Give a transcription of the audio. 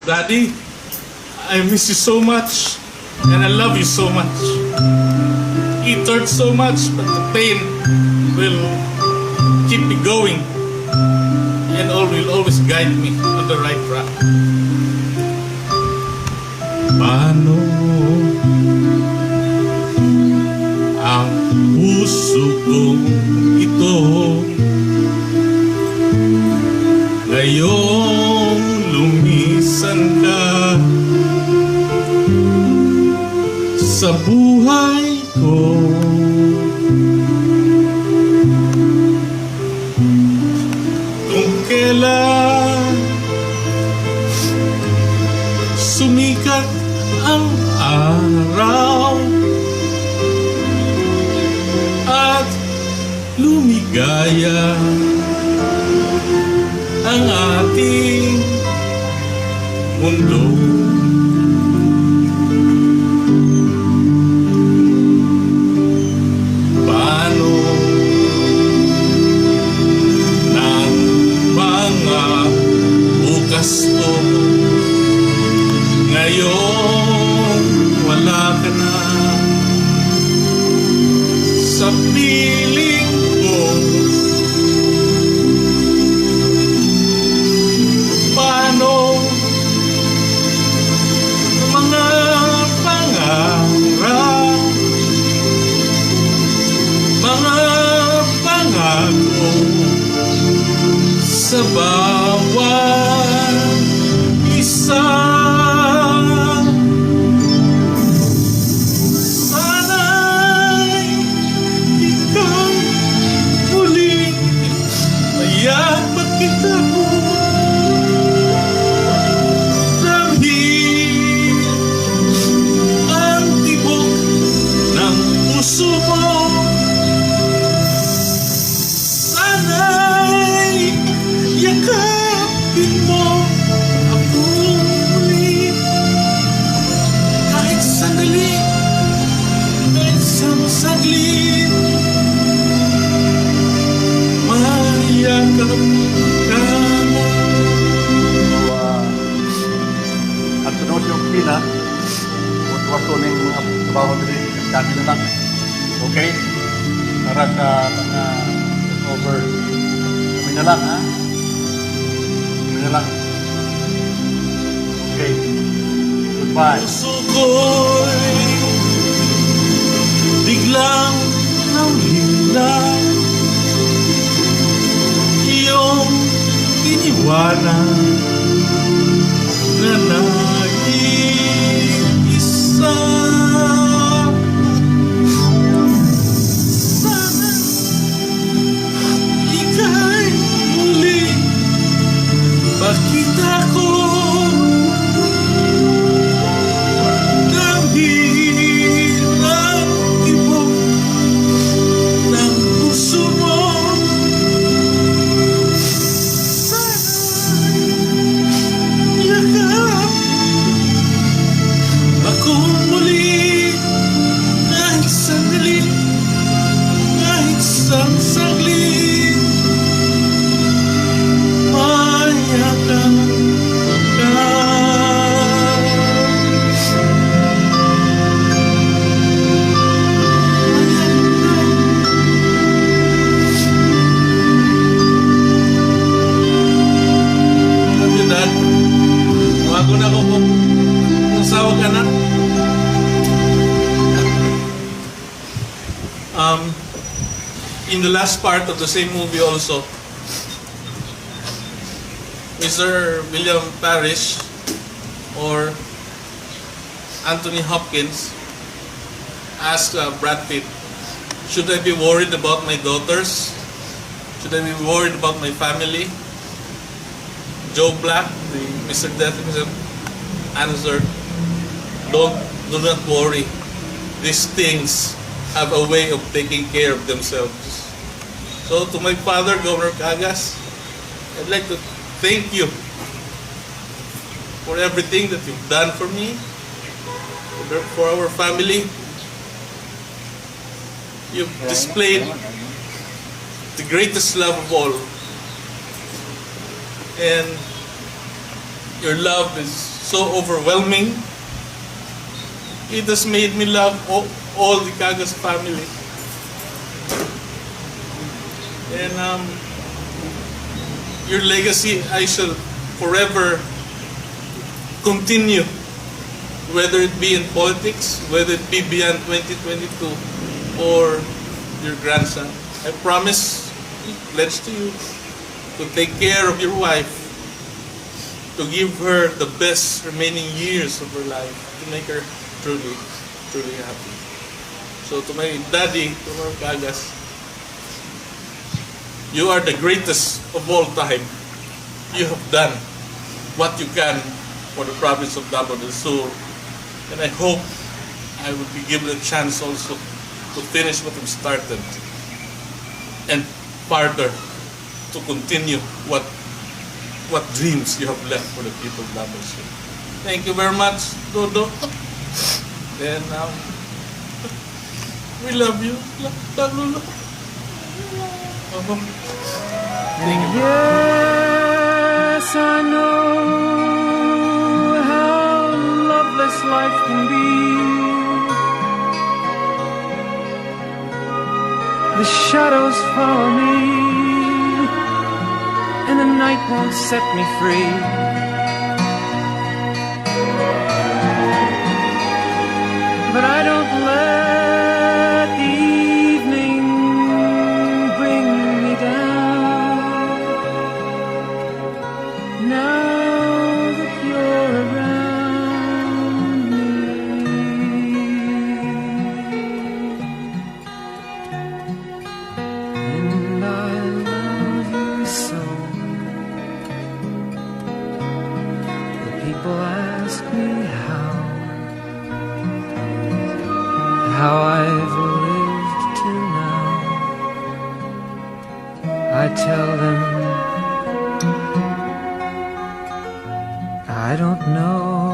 Daddy, I miss you so much, and I love you so much. It hurts so much, but the pain will keep me going, and will always guide me on the right track. Paano ang puso kong ito ngayong lumisan ka sa buhay ko? Kung kailan sumikat ang araw at lumigaya ang ating mundo. Paano ng mga bukas ko ngayon wala ka na sa piling ko? Paano ang mga pangarap, mga pangako sa bawat isa? Sana'y ikaw muling mayaman kita ko. Puso mo, sana'y yakapin mo ako muli. Kahit sandali, kahit saglit, mayakap ka mo. At sunod yung pila, wato ng mga trabaho din kami na lang. Okay? Para sa mga over. Kami na lang, ha? Kami na lang. Okay. Goodbye. Puso ko'y biglang nawala, iyong iniwanan na nag-iisa. Pakita ko dahil ang tibok ng puso mo. Sana'y yakap ako muli, kahit sandali, kahit saglit. Bago na ako kung sawa ka na. In the last part of the same movie also, Mr. William Parrish or Anthony Hopkins asked Brad Pitt, should I be worried about my daughters? Should I be worried about my family? Joe Black, Mr. Death himself, answered, do not worry. These things have a way of taking care of themselves. So to my father, Governor Cagas, I'd like to thank you for everything that you've done for me, for our family. You've displayed the greatest love of all. And your love is so overwhelming. It has made me love all the Cagas family. And your legacy, I shall forever continue, whether it be in politics, whether it be beyond 2022, or your grandson. I promise, pledge to you, to take care of your wife, to give her the best remaining years of her life, to make her truly, truly happy. So to my daddy, to my Cagas, you are the greatest of all time. You have done what you can for the province of Davao del Sur, and I hope I will be given a chance also to finish what I've started and further to continue what dreams you have left for the people of Davao del Sur. Thank you very much, Dodo. And we love you. Love, Lolo. Thank you. Yes, I know how loveless life can be. The shadows follow me, and the night won't set me free. But I don't let the evening bring me down. Now that you're around me, and I love you so. The people ask me how I've lived till now. I tell them I don't know.